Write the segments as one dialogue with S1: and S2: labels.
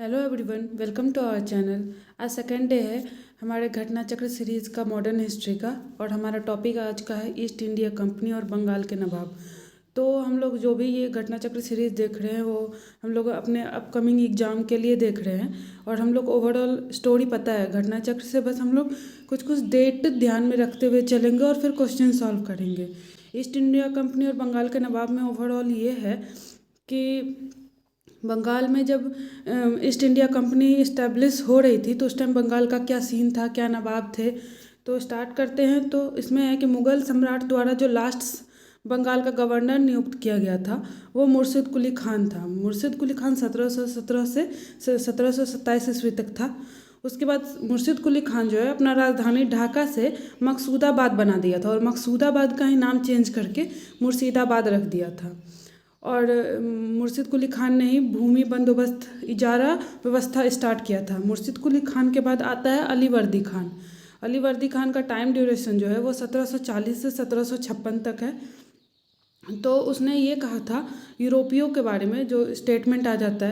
S1: Hello everyone, welcome to our channel. आज second day है हमारे घटना चक्र सीरीज़ का मॉडर्न हिस्ट्री का, और हमारा टॉपिक आज का है ईस्ट इंडिया कंपनी और बंगाल के नवाब। तो हम लोग जो भी ये घटना चक्र सीरीज़ देख रहे हैं वो हम लोग अपने अपकमिंग एग्ज़ाम के लिए देख रहे हैं, और हम लोग ओवरऑल स्टोरी पता है घटना चक्र से, बस हम लोग कुछ कुछ डेट ध्यान में रखते हुए चलेंगे और फिर क्वेश्चन सॉल्व करेंगे। ईस्ट इंडिया कंपनी और बंगाल के नवाब में ओवरऑल ये है कि बंगाल में जब ईस्ट इंडिया कंपनी इस्टेब्लिश हो रही थी तो उस टाइम बंगाल का क्या सीन था, क्या नवाब थे। तो स्टार्ट करते हैं। तो इसमें है कि मुग़ल सम्राट द्वारा जो लास्ट बंगाल का गवर्नर नियुक्त किया गया था वो मुर्शिद कुली खान था। मुर्शिद कुली खान 1717 से 1727 ईस्वी तक था। उसके बाद मुर्शिद कुली खान जो है अपना राजधानी ढाका से मकसूदाबाद बना दिया था, और मकसूदाबाद का ही नाम चेंज करके मुर्शिदाबाद रख दिया था। और मुर्शिद कुली खान ने ही भूमि बंदोबस्त इजारा व्यवस्था स्टार्ट किया था। मुर्शिद कुली खान के बाद आता है अली वर्दी खान। अली वर्दी खान का टाइम ड्यूरेशन जो है वो 1740 से 1756 तक है। तो उसने ये कहा था यूरोपियों के बारे में, जो स्टेटमेंट आ जाता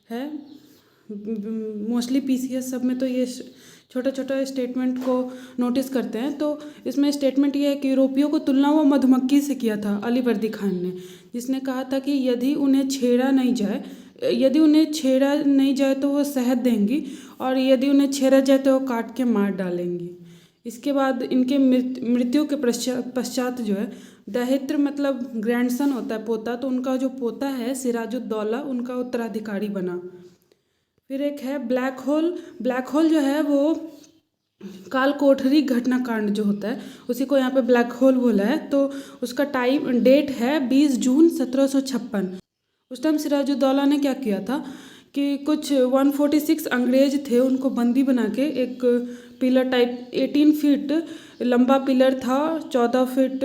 S1: है मोस्टली पीसीएस सब में तो ये छोटा छोटा स्टेटमेंट को नोटिस करते हैं। तो इसमें स्टेटमेंट ये है कि यूरोपियों को तुलना वो मधुमक्खी से किया था अली वर्दी खान ने, जिसने कहा था कि यदि उन्हें छेड़ा नहीं जाए तो वो शहद देंगी, और यदि उन्हें छेड़ा जाए तो वो काट के मार डालेंगी। इसके बाद इनके मृत्यु के पश्चात जो है दहित्र मतलब ग्रैंडसन होता है, पोता, तो उनका जो पोता है सिराजुद्दौला उनका उत्तराधिकारी बना। फिर एक है ब्लैक होल। ब्लैक होल जो है वो काल कोठरी घटनाकांड जो होता है उसी को यहाँ पे ब्लैक होल बोला है। तो उसका टाइम डेट है 20 जून 1756। उस टाइम सिराजुद्दौला ने क्या किया था कि कुछ 146 अंग्रेज थे, उनको बंदी बना के एक पिलर टाइप 18 फीट लंबा पिलर था, 14 फीट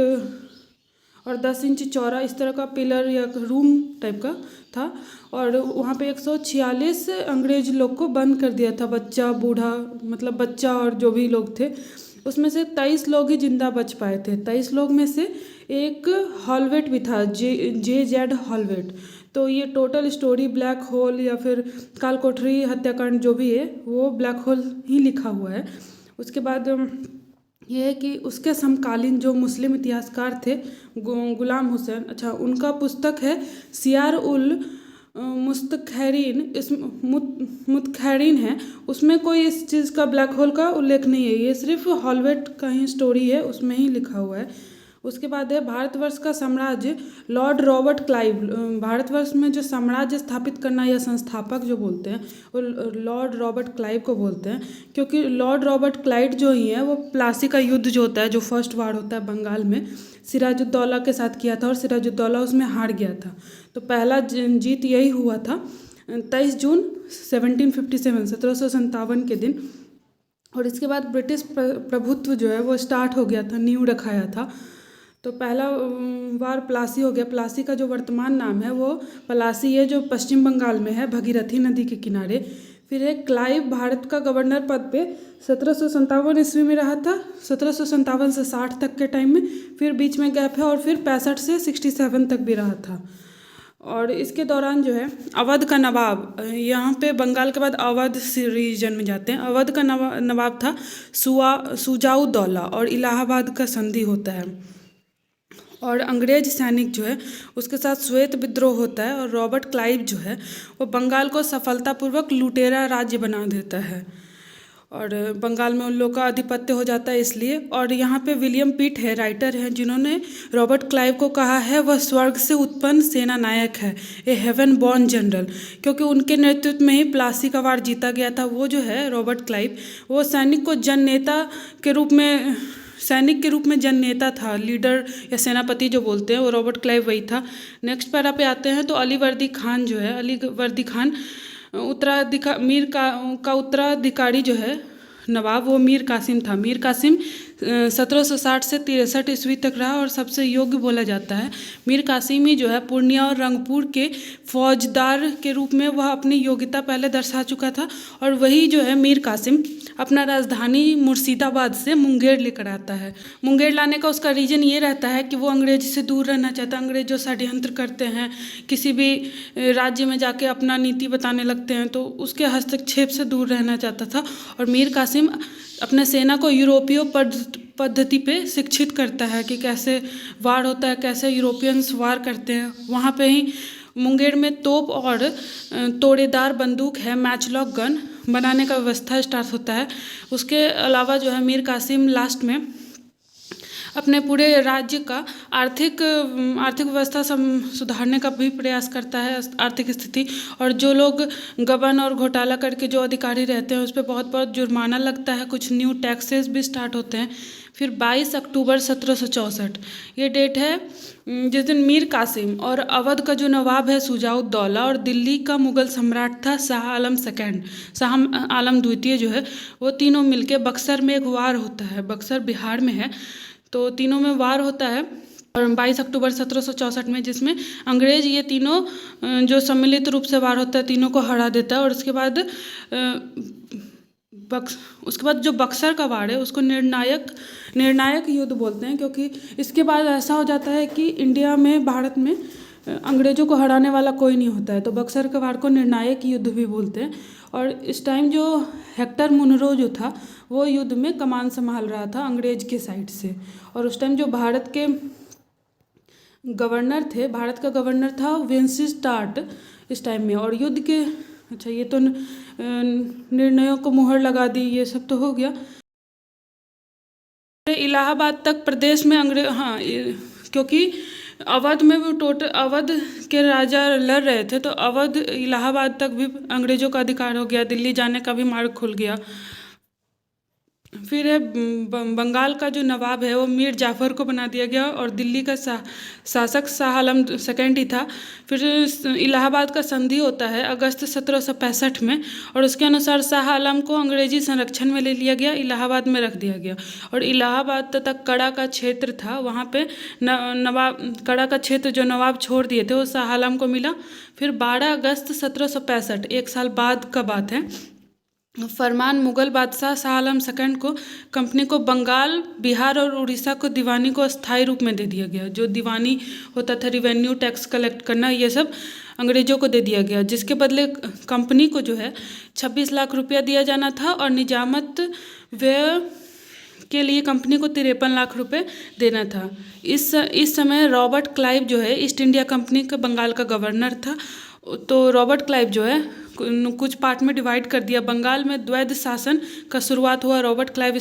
S1: और 10 इंच चौड़ा, इस तरह का पिलर या रूम टाइप का था। और वहाँ पे 146 अंग्रेज लोग को बंद कर दिया था, बच्चा बूढ़ा मतलब बच्चा और जो भी लोग थे। उसमें से 23 लोग ही जिंदा बच पाए थे। 23 लोग में से एक हॉलवेट भी था, जेड हॉलवेट। तो ये टोटल स्टोरी ब्लैक होल या फिर काल कोठरी हत्याकांड जो भी है वो ब्लैक होल ही लिखा हुआ है। उसके बाद ये है कि उसके समकालीन जो मुस्लिम इतिहासकार थे गुलाम हुसैन, अच्छा, उनका पुस्तक है सियार उल मुस्तखैरीन, इस मुतखैरीन है, उसमें कोई इस चीज़ का ब्लैक होल का उल्लेख नहीं है। ये सिर्फ हॉलवेट का ही स्टोरी है, उसमें ही लिखा हुआ है। उसके बाद है भारतवर्ष का साम्राज्य लॉर्ड रॉबर्ट क्लाइव। भारतवर्ष में जो साम्राज्य स्थापित करना या संस्थापक जो बोलते हैं वो लॉर्ड रॉबर्ट क्लाइव को बोलते हैं, क्योंकि लॉर्ड रॉबर्ट क्लाइव जो ही है वो प्लासी का युद्ध जो होता है, जो फर्स्ट वार होता है बंगाल में, सिराजुद्दौला के साथ किया था और सिराजुद्दौला उसमें हार गया था। तो पहला जीत यही हुआ था 23 जून 1757 के दिन। और इसके बाद ब्रिटिश प्रभुत्व जो है वो स्टार्ट हो गया था, नींव रखाया था। तो पहला वार प्लासी हो गया। प्लासी का जो वर्तमान नाम है वो पलासी है, जो पश्चिम बंगाल में है, भगीरथी नदी के किनारे। फिर एक क्लाइव भारत का गवर्नर पद पे 1757 ईस्वी में रहा था, 1757 से 60 तक के टाइम में। फिर बीच में गैप है, और फिर 65 से 67 तक भी रहा था। और इसके दौरान जो है अवध का नवाब, यहाँ पे बंगाल के बाद अवध रीजन में जाते हैं। अवध का नवाब था सुजाउद्दौला, और इलाहाबाद का संधि होता है। और अंग्रेज सैनिक जो है उसके साथ श्वेत विद्रोह होता है, और रॉबर्ट क्लाइव जो है वो बंगाल को सफलतापूर्वक लुटेरा राज्य बना देता है, और बंगाल में उन लोग का आधिपत्य हो जाता है इसलिए। और यहाँ पे विलियम पिट है, राइटर हैं, जिन्होंने रॉबर्ट क्लाइव को कहा है वह स्वर्ग से उत्पन्न सेना नायक है, ए हेवन बॉर्न जनरल, क्योंकि उनके नेतृत्व में ही प्लासी का वार जीता गया था। वो जो है रॉबर्ट क्लाइव वो सैनिक के रूप में जननेता था, लीडर या सेनापति जो बोलते हैं, वो रॉबर्ट क्लाइव वही था। नेक्स्ट पैरा पे आते हैं तो अली वर्दी खान जो है, अली वर्दी खान उत्तराधिकारी जो है नवाब, वो मीर कासिम था। मीर कासिम 1760 से 63 ईस्वी तक रहा और सबसे योग्य बोला जाता है। मीर कासिमी जो है पूर्णिया और रंगपुर के फौजदार के रूप में वह अपनी योग्यता पहले दर्शा चुका था, और वही जो है मीर कासिम अपना राजधानी मुर्शिदाबाद से मुंगेर लेकर आता है। मुंगेर लाने का उसका रीज़न ये रहता है कि वो अंग्रेज से दूर रहना चाहता है। अंग्रेज जो षड्यंत्र करते हैं, किसी भी राज्य में जाके अपना नीति बताने लगते हैं, तो उसके हस्तक्षेप से दूर रहना चाहता था। और मीर कासिम अपने सेना को यूरोपीय पद्धति पे शिक्षित करता है कि कैसे वार होता है, कैसे यूरोपियंस वार करते हैं। वहाँ पे ही मुंगेर में तोप और तोड़ेदार बंदूक है, मैचलॉक गन बनाने का व्यवस्था स्टार्ट होता है। उसके अलावा जो है मीर कासिम लास्ट में अपने पूरे राज्य का आर्थिक व्यवस्था सुधारने का भी प्रयास करता है, आर्थिक स्थिति। और जो लोग गबन और घोटाला करके जो अधिकारी रहते हैं उस पर बहुत बहुत जुर्माना लगता है, कुछ न्यू टैक्सेस भी स्टार्ट होते हैं। फिर 22 अक्टूबर 1764 ये डेट है जिस दिन मीर कासिम और अवध का जो नवाब है शुजाउद्दौला और दिल्ली का मुगल सम्राट था शाह आलम द्वितीय जो है, वो तीनों मिलके बक्सर में एक वार होता है। बक्सर बिहार में है, तो तीनों में वार होता है और 22 अक्टूबर 1764 में, जिसमें अंग्रेज ये तीनों जो सम्मिलित रूप से वार होता है तीनों को हरा देता है। और उसके बाद जो बक्सर का वार है उसको निर्णायक युद्ध बोलते हैं, क्योंकि इसके बाद ऐसा हो जाता है कि इंडिया में, भारत में अंग्रेजों को हराने वाला कोई नहीं होता है, तो बक्सर के वार को निर्णायक युद्ध भी बोलते हैं। और इस टाइम जो हेक्टर मुनरो जो था वो युद्ध में कमान संभाल रहा था अंग्रेज के साइड से। और उस टाइम जो भारत के गवर्नर थे, भारत का गवर्नर था वेंसिस्टार्ट इस टाइम में। और युद्ध के ये तो निर्णयों को मुहर लगा दी, ये सब तो हो गया। इलाहाबाद तक प्रदेश में क्योंकि अवध में वो अवध के राजा लड़ रहे थे, तो अवध इलाहाबाद तक भी अंग्रेजों का अधिकार हो गया, दिल्ली जाने का भी मार्ग खुल गया। फिर है बंगाल का जो नवाब है वो मीर जाफ़र को बना दिया गया और दिल्ली का शासक शाह आलम सेकेंड ही था। फिर इलाहाबाद का संधि होता है अगस्त 1765 में, और उसके अनुसार शाह आलम को अंग्रेजी संरक्षण में ले लिया गया, इलाहाबाद में रख दिया गया। और इलाहाबाद तथा कड़ा का क्षेत्र था, वहाँ पे कड़ा का क्षेत्र जो नवाब छोड़ दिए थे वो शाह आलम को मिला। फिर 12 अगस्त 1765, एक साल बाद का बात है, फरमान मुगल बादशाह शाह आलम सेकंड को कंपनी को बंगाल, बिहार और उड़ीसा को दीवानी को अस्थायी रूप में दे दिया गया। जो दीवानी होता था, रिवेन्यू टैक्स कलेक्ट करना, ये सब अंग्रेजों को दे दिया गया, जिसके बदले कंपनी को जो है 26 लाख रुपया दिया जाना था और निजामत व्यय के लिए कंपनी को 53 लाख रुपए देना था। इस समय रॉबर्ट क्लाइव जो है ईस्ट इंडिया कंपनी का बंगाल का गवर्नर था। तो रॉबर्ट क्लाइव जो है कुछ पार्ट में डिवाइड कर दिया। बंगाल में द्वैध शासन का शुरुआत हुआ, रॉबर्ट क्लाइव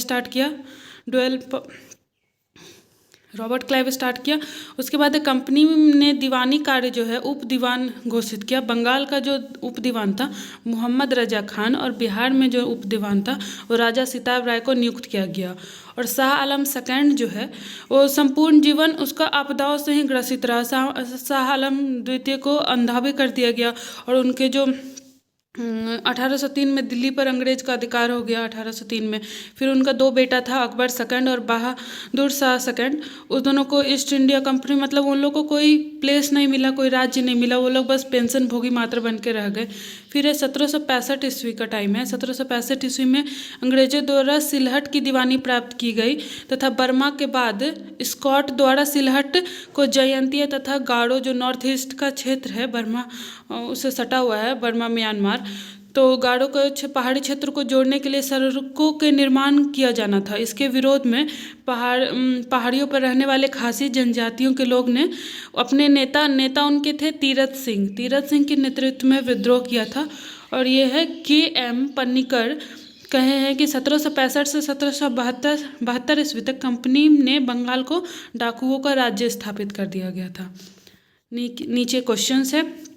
S1: स्टार्ट किया। उसके बाद कंपनी ने दीवानी कार्य जो है उप दीवान घोषित किया। बंगाल का जो उप दीवान था मोहम्मद रजा खान और बिहार में जो उप दीवान था वो राजा सिताब राय को नियुक्त किया गया। और शाह आलम सेकंड जो है वो संपूर्ण जीवन उसका आपदाओं से ही ग्रसित रहा। शाह आलम द्वितीय को अंधा भी कर दिया गया और उनके जो 1803 में दिल्ली पर अंग्रेज का अधिकार हो गया 1803 में। फिर उनका 2 बेटा था, अकबर सेकंड और बहादुर शाह सेकंड। उस दोनों को ईस्ट इंडिया कंपनी, मतलब उन लोगों को कोई प्लेस नहीं मिला, कोई राज्य नहीं मिला, वो लोग बस पेंशन भोगी मात्र बन के रह गए। फिर 1765 ईस्वी का टाइम है। 1765 ईस्वी में अंग्रेजों द्वारा सिलहट की दीवानी प्राप्त की गई तथा बर्मा के बाद स्कॉट द्वारा सिलहट को जयंतिया तथा गारो जो नॉर्थ ईस्ट का क्षेत्र है बर्मा उससे सटा हुआ है, बर्मा म्यांमार, तो गारो को पहाड़ी क्षेत्र को जोड़ने के लिए सड़कों के निर्माण किया जाना था। इसके विरोध में पहाड़ियों पर रहने वाले खासी जनजातियों के लोग ने अपने नेता उनके थे तीरथ सिंह के नेतृत्व में विद्रोह किया था। और ये है KM पन्नीकर कहे हैं कि 1765 से 1772 ईस्वी तक कंपनी ने बंगाल को डाकुओं का राज्य स्थापित कर दिया गया था। नीचे क्वेश्चंस है,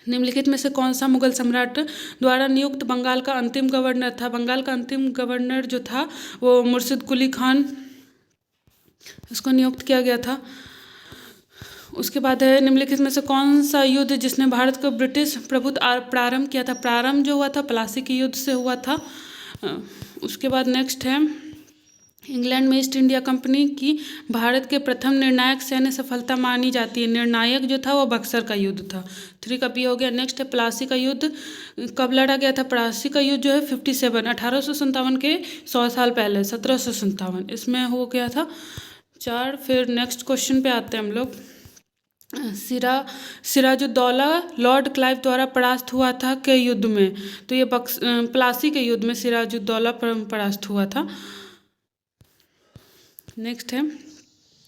S1: निम्नलिखित में से कौन सा मुगल सम्राट द्वारा नियुक्त बंगाल का अंतिम गवर्नर था? बंगाल का अंतिम गवर्नर जो था वो मुर्शिद कुली खान, उसको नियुक्त किया गया था। उसके बाद है निम्नलिखित में से कौन सा युद्ध जिसने भारत को ब्रिटिश प्रभुत्व प्रारंभ किया था? प्रारंभ जो हुआ था प्लासी के युद्ध से हुआ था। उसके बाद नेक्स्ट है इंग्लैंड में ईस्ट इंडिया कंपनी की भारत के प्रथम निर्णायक सैन्य सफलता मानी जाती है। निर्णायक जो था वो बक्सर का युद्ध था। 3 का बी हो गया। नेक्स्ट है प्लासी का युद्ध कब लड़ा गया था? प्लासी का युद्ध जो है 57 1857 के 100 साल पहले 1757 इसमें हो गया था 4। फिर नेक्स्ट क्वेश्चन पे आते हैं हम लोग। सिराजुद्दौला लॉर्ड क्लाइव द्वारा परास्त हुआ था के युद्ध में? तो ये प्लासी के युद्ध में सिराजुद्दौला परास्त हुआ था। नेक्स्ट है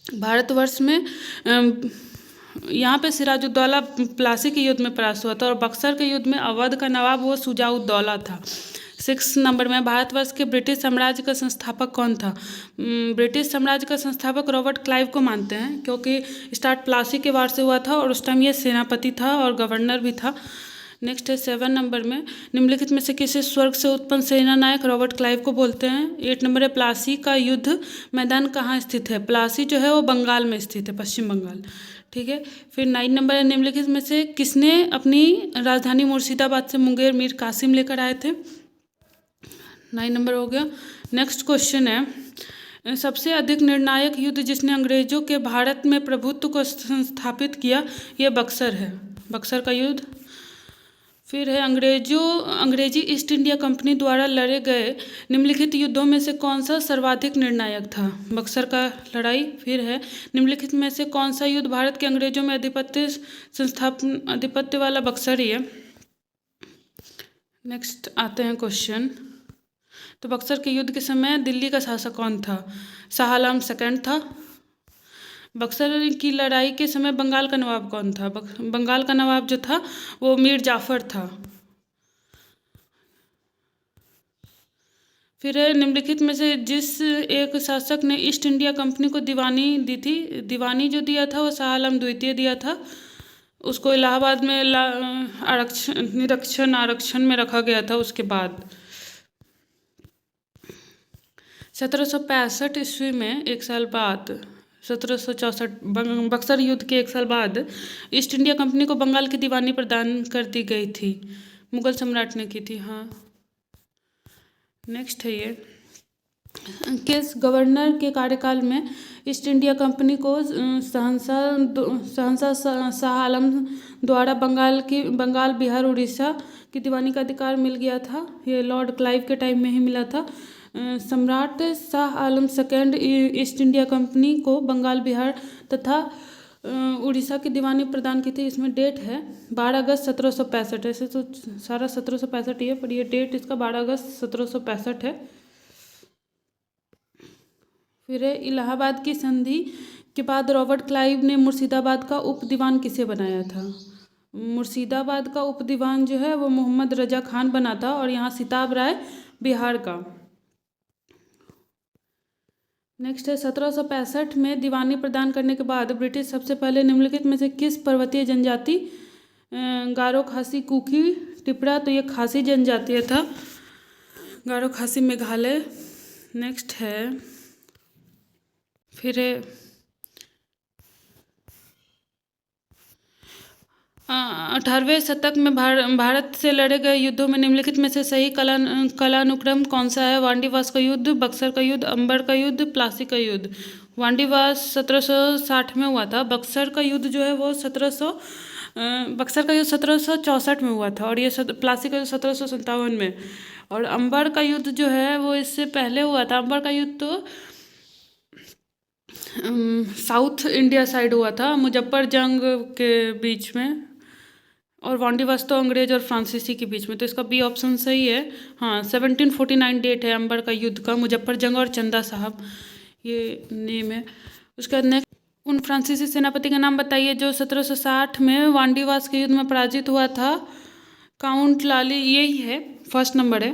S1: भारतवर्ष में यहाँ पे सिराजुद्दौला प्लासी के युद्ध में परास्त हुआ था और बक्सर के युद्ध में अवध का नवाब वो शुजाउद्दौला था। 6 नंबर में भारतवर्ष के ब्रिटिश साम्राज्य का संस्थापक कौन था? ब्रिटिश साम्राज्य का संस्थापक रॉबर्ट क्लाइव को मानते हैं क्योंकि स्टार्ट प्लासी के वार से हुआ था और उस टाइम ये सेनापति था और गवर्नर भी था। नेक्स्ट है 7 नंबर में निम्नलिखित में से किसे स्वर्ग से उत्पन्न सेना नायक रॉबर्ट क्लाइव को बोलते हैं? 8 नंबर है प्लासी का युद्ध मैदान कहाँ स्थित है? प्लासी जो है वो बंगाल में स्थित है, पश्चिम बंगाल। ठीक है। फिर 9 नंबर है निम्नलिखित में से किसने अपनी राजधानी मुर्शिदाबाद से मुंगेर मीर कासिम लेकर आए थे? 9 नंबर हो गया। नेक्स्ट क्वेश्चन है सबसे अधिक निर्णायक युद्ध जिसने अंग्रेजों के भारत में प्रभुत्व को स्थापित किया, यह बक्सर है, बक्सर का युद्ध। फिर है अंग्रेजी ईस्ट इंडिया कंपनी द्वारा लड़े गए निम्नलिखित युद्धों में से कौन सा सर्वाधिक निर्णायक था? बक्सर का लड़ाई। फिर है निम्नलिखित में से कौन सा युद्ध भारत के अंग्रेजों में आधिपत्य वाला? बक्सर ही है। नेक्स्ट आते हैं क्वेश्चन। तो बक्सर के युद्ध के समय दिल्ली का शासक कौन था? शाह आलम सेकंड था। बक्सर की लड़ाई के समय बंगाल का नवाब कौन था? बंगाल का नवाब जो था वो मीर जाफर था। फिर निम्नलिखित में से जिस एक शासक ने ईस्ट इंडिया कंपनी को दीवानी दी थी, दीवानी जो दिया था वो शाह आलम द्वितीय दिया था। उसको इलाहाबाद में आरक्षण में रखा गया था। उसके बाद 1765 ईस्वी में एक साल बाद 1764 बक्सर युद्ध के 1 साल बाद ईस्ट इंडिया कंपनी को बंगाल की दीवानी प्रदान कर दी गई थी। मुगल सम्राट ने की थी। हाँ। नेक्स्ट है ये किस गवर्नर के कार्यकाल में ईस्ट इंडिया कंपनी को शहंशाह शाह आलम द्वारा बंगाल बिहार उड़ीसा की दीवानी का अधिकार मिल गया था? ये लॉर्ड क्लाइव के टाइम में ही मिला था। सम्राट Shah Alam second east India company को बंगाल बिहार तथा उड़ीसा की दीवानी प्रदान की थी। इसमें डेट है 12 अगस्त 1765। ऐसे तो सारा 1765 ही है पर ये डेट इसका 12 अगस्त 1765 है। फिर इलाहाबाद की संधि के बाद रॉबर्ट क्लाइव ने मुर्शिदाबाद का उप दीवान किसे बनाया था? मुर्शिदाबाद का उप दीवान जो है वो मोहम्मद रजा खान बना था और यहाँ सिताब राय बिहार का। नेक्स्ट है 1765 में दीवानी प्रदान करने के बाद ब्रिटिश सबसे पहले निम्नलिखित में से किस पर्वतीय जनजाति गारो खासी कुकी टिपरा? तो ये खासी जनजातीय था, गारो खासी मेघालय। नेक्स्ट है फिर 18वें शतक में भारत से लड़े गए युद्धों में निम्नलिखित में से सही कालानुक्रम कौन सा है? वांडीवास का युद्ध, बक्सर का युद्ध, अंबर का युद्ध, प्लासी का युद्ध। वांडीवास 1760 में हुआ था। बक्सर का युद्ध जो है वो बक्सर का युद्ध 1764 में हुआ था और ये प्लासी का युद्ध 1757 में। और अंबर का युद्ध जो है वो इससे पहले हुआ था। अंबर का युद्ध तो साउथ इंडिया साइड हुआ था, मुजफ्फर जंग के बीच में, और वांडीवास तो अंग्रेज और फ्रांसीसी के बीच में। तो इसका बी ऑप्शन सही है। हाँ 1749 डेट है अंबर का युद्ध का। मुजफ्फर जंग और चंदा साहब ये नेम है। उसके बाद नेक्स्ट उन फ्रांसीसी सेनापति का नाम बताइए जो 1760 में वांडीवास के युद्ध में पराजित हुआ था। काउंट लाली यही है, फर्स्ट नंबर है।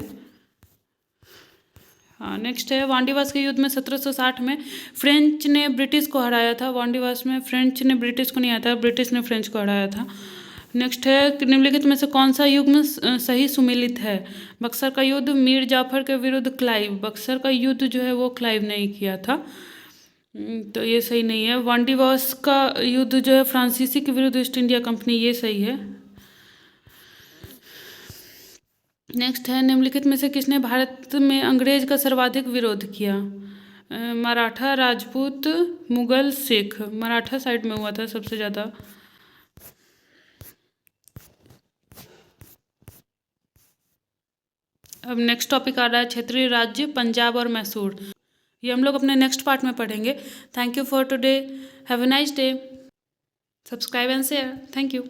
S1: हाँ नेक्स्ट है वांडीवास के युद्ध में 1760 में फ्रेंच ने ब्रिटिश को हराया था। वांडीवास में फ्रेंच ने ब्रिटिश को नहीं हराया था, ब्रिटिश ने फ्रेंच को हराया था। नेक्स्ट है निम्नलिखित में से कौन सा युग्म सही सुमेलित है? बक्सर का युद्ध मीर जाफर के विरुद्ध क्लाइव। बक्सर का युद्ध जो है वो क्लाइव ने किया था, तो ये सही नहीं है। वांडीवास का युद्ध जो है फ्रांसीसी के विरुद्ध ईस्ट इंडिया कंपनी, ये सही है। नेक्स्ट है निम्नलिखित में से किसने भारत में अंग्रेज का सर्वाधिक विरोध किया? मराठा, राजपूत, मुगल, सिख। मराठा साइड में हुआ था सबसे ज़्यादा। अब नेक्स्ट टॉपिक आ रहा है क्षेत्रीय राज्य पंजाब और मैसूर। ये हम लोग अपने नेक्स्ट पार्ट में पढ़ेंगे। Thank you for today. Have a nice day. Subscribe and share. Thank you.